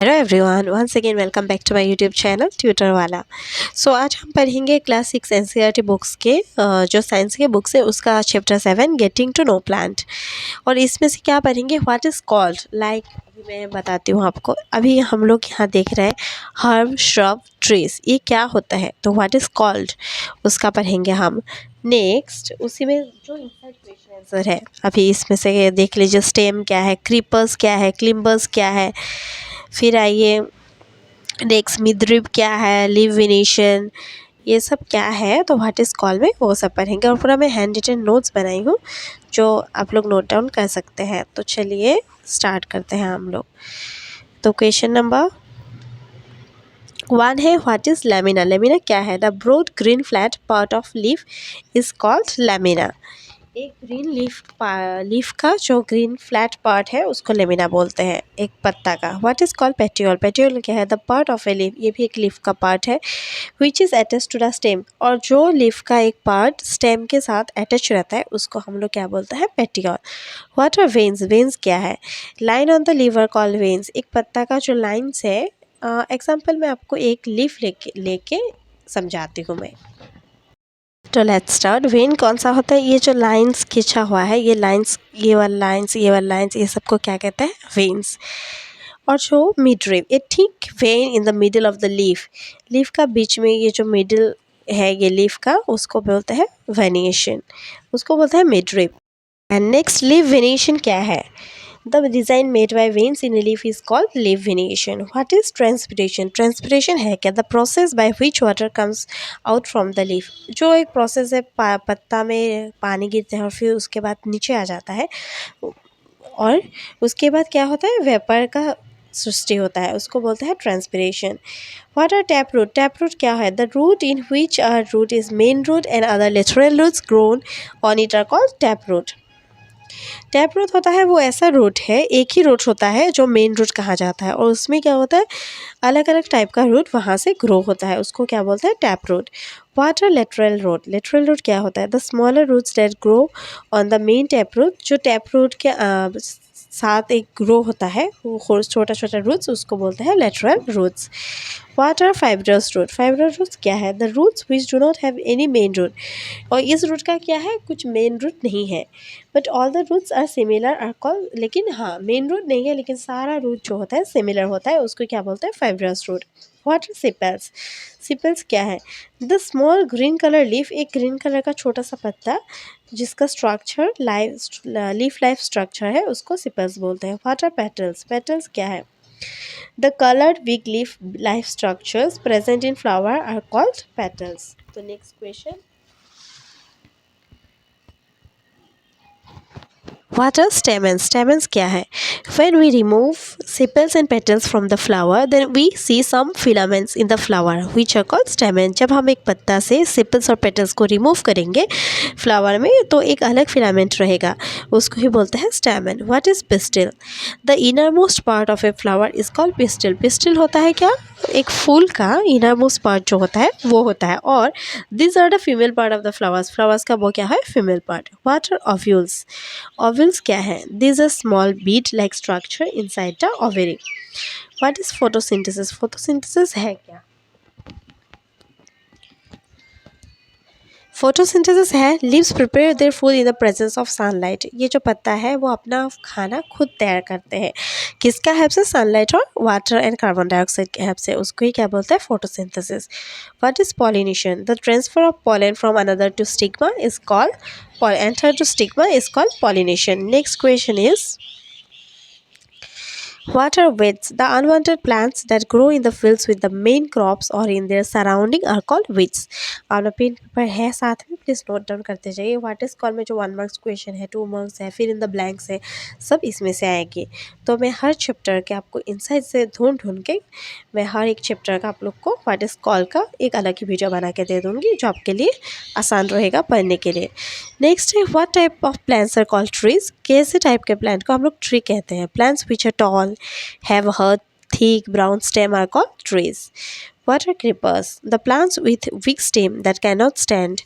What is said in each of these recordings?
Hello everyone, once again welcome back to my YouTube channel Tutor Wala. आज हम पढ़ेंगे class 6 NCERT books के जो साइंस के बुक्स है उसका chapter 7 getting to know plant. और इसमें से क्या पढ़ेंगे, व्हाट इज़ कॉल्ड लाइक। अभी मैं बताती हूँ आपको। अभी हम लोग यहाँ देख रहे हैं हर्ब श्रब ट्रीज, ये क्या होता है, तो व्हाट इज़ कॉल्ड उसका पढ़ेंगे हम। नेक्स्ट उसी में जो इनसाइड क्वेश्चन आंसर है, अभी इसमें से देख लीजिए स्टेम क्या है, क्रीपर्स क्या है, क्लिम्बर्स क्या है। फिर आइए नेक्स्ट मिडरिप क्या है, लिव वेनेशन, ये सब क्या है, तो व्हाट इज़ कॉल में वो सब पढ़ेंगे। और पूरा मैं हैंड रिटन नोट्स बनाई हूँ जो आप लोग नोट डाउन कर सकते हैं। तो चलिए स्टार्ट करते हैं हम लोग। तो क्वेश्चन नंबर 1 है, व्हाट इज़ लैमिना। लैमिना क्या है, the broad green flat part of leaf is called lamina. एक ग्रीन लीफ का जो ग्रीन फ्लैट पार्ट है उसको लेमिना बोलते हैं, एक पत्ता का। What is called petiole. Petiole क्या है, the part of a leaf, ये भी एक लीफ का पार्ट है। Which is attach to the stem, और जो लीफ का एक पार्ट स्टेम के साथ अटैच रहता है उसको हम लोग क्या बोलते हैं, petiole. What are veins. Veins क्या है, line on the lever called veins, एक पत्ता का जो लाइन्स है। एग्जाम्पल मैं आपको एक लीफ लेके समझाती हूँ मैं। तो लेट्स स्टार्ट। वेन कौन सा होता है, ये जो लाइंस खींचा हुआ है, ये लाइंस, ये वाला लाइंस, ये वाला लाइंस, ये सबको क्या कहते हैं, वेन्स। और जो मिडरिप, ये ठीक when in the middle of the leaf, leaf का बीच में ये जो मिडिल है ये लीफ का, उसको बोलते हैं वेनिएशन, उसको बोलते हैं midrib. And next leaf venation क्या है, the design made by veins in leaf is called leaf venation. What is transpiration. Transpiration है क्या, the process by which water comes out from the leaf, जो एक प्रोसेस है पत्ता में पानी गिरते हैं और फिर उसके बाद नीचे आ जाता है, और उसके बाद क्या होता है, वेपर का सृष्टि होता है, उसको बोलते हैं transpiration. What are tap root. Tap root क्या है, the root in which are root is main root and other lateral roots grown on it are called tap root. Tap root होता है वो ऐसा रूट है, एक ही रूट होता है जो मेन रूट कहा जाता है, और उसमें क्या होता है, अलग अलग टाइप का रूट वहाँ से ग्रो होता है, उसको क्या बोलते हैं, tap root. What are lateral root. Lateral root क्या होता है, the smaller roots that grow on the main tap root, जो टैप रूट के साथ एक ग्रो होता है, वो छोटा छोटा रूट्स, उसको बोलते हैं lateral roots. What are fibrous root. Fibrous roots क्या है, the roots which do not have any main root, और इस रूट का क्या है, कुछ मेन रूट नहीं है, but all the roots are similar are called, लेकिन हाँ मेन रूट नहीं है लेकिन सारा रूट जो होता है सिमिलर होता है, उसको क्या बोलते हैं, fibrous root. What are sepals. Sepals क्या है, the small green colour leaf, एक ग्रीन कलर का छोटा सा पत्ता जिसका स्ट्रक्चर लीफ लाइफ स्ट्रक्चर है, उसको सिपल्स बोलते हैं। What are petals. पेटल्स क्या है, the coloured weak leaf like structures present in flower are called petals. तो next question, what are stamens? Stamens क्या है, when we remove sepals and petals from the flower then we see some filaments in the flower which are called stamen। जब हम एक पत्ता से sepals और petals को remove करेंगे फ्लावर में तो एक अलग फिलामेंट रहेगा, उसको ही बोलते हैं stamen। what is pistil। the innermost part of a flower is called pistil। pistil होता है क्या, एक फूल का innermost part जो होता है वो होता है, और these are the female part of the flowers। flowers का वो क्या है, female part। what are ovules। Vowels क्या है, this a small Beed like structure inside the ovary. What is photosynthesis. Photosynthesis है क्या, फोटोसिंथेसिस है, leaves prepare their food in the presence of sunlight. ये जो पत्ता है वो अपना खाना खुद तैयार करते हैं, किसका हेल्प से, सनलाइट और वाटर एंड कार्बन डाइऑक्साइड के हेल्प से, उसको ही क्या बोलते हैं, photosynthesis. What is pollination. The transfer of pollen from another to stigma is called enter to stigma is called pollination। Next question is, what are weeds? The unwanted plants that grow in the fields with the main crops or in their surrounding are called weeds। आपका pen paper है साथ में, please note down करते जाइए। What is call में जो 1 marks question है, 2 marks है, फिर इन द ब्लैंक्स है, सब इसमें से आएंगे। तो मैं हर चैप्टर के आपको इनसाइड से ढूंढ ढूंढ के मैं हर एक चैप्टर का आप लोग को व्हाट इज कॉल का एक अलग ही वीडियो बना के दे दूँगी, जो आपके लिए आसान रहेगा पढ़ने के लिए। नेक्स्ट है, what type of plants are called trees. कैसे टाइप के प्लांट को हम लोग ट्री कहते हैं, plants which are tall have a thick brown stem are called trees। What are creepers? The plants with weak stem that cannot stand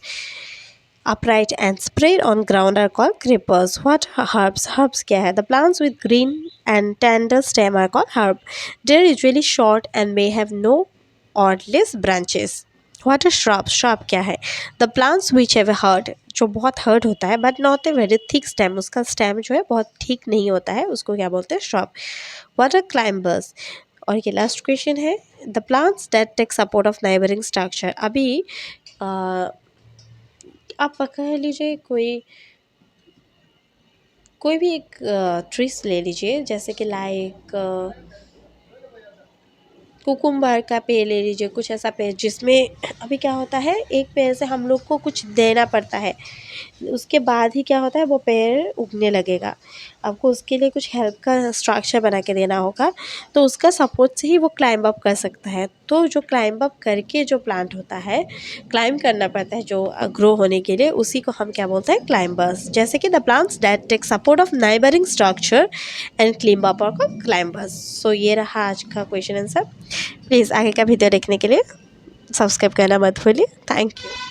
upright and spread on ground are called creepers. What herbs? Herbs क्या है? The plants with green and tender stem are called herb. They are usually short and may have no or less branches. What are shrubs? Shrub क्या है? The plants which have a hard, जो बहुत hard होता है but not a very thick stem, उसका stem जो है बहुत ठीक नहीं होता है, उसको क्या बोलते हैं? Shrub. What are climbers? और ये लास्ट क्वेश्चन है, the plants that take support of neighbouring structure. अभी आप कह लीजिए कोई भी एक ट्रीस ले लीजिए, जैसे कि लाइक कुकुम्बर का पेड़ ले लीजिए, कुछ ऐसा पेड़ जिसमें अभी क्या होता है, एक पेड़ से हम लोग को कुछ देना पड़ता है, उसके बाद ही क्या होता है वो पेड़ उगने लगेगा. आपको उसके लिए कुछ हेल्प का स्ट्रक्चर बना के देना होगा, तो उसका सपोर्ट से ही वो क्लाइंब अप कर सकता है. तो जो क्लाइंब अप करके जो प्लांट होता है, क्लाइंब करना पड़ता है जो ग्रो होने के लिए, उसी को हम क्या बोलते हैं? क्लाइंबर्स. जैसे कि the plants that take support of neighbouring structure and climb up are climbers. So ये रहा आज का क्वेश्चन आंसर. प्लीज़ आगे का वीडियो देखने के लिए सब्सक्राइब करना मत भूलिए. Thank you.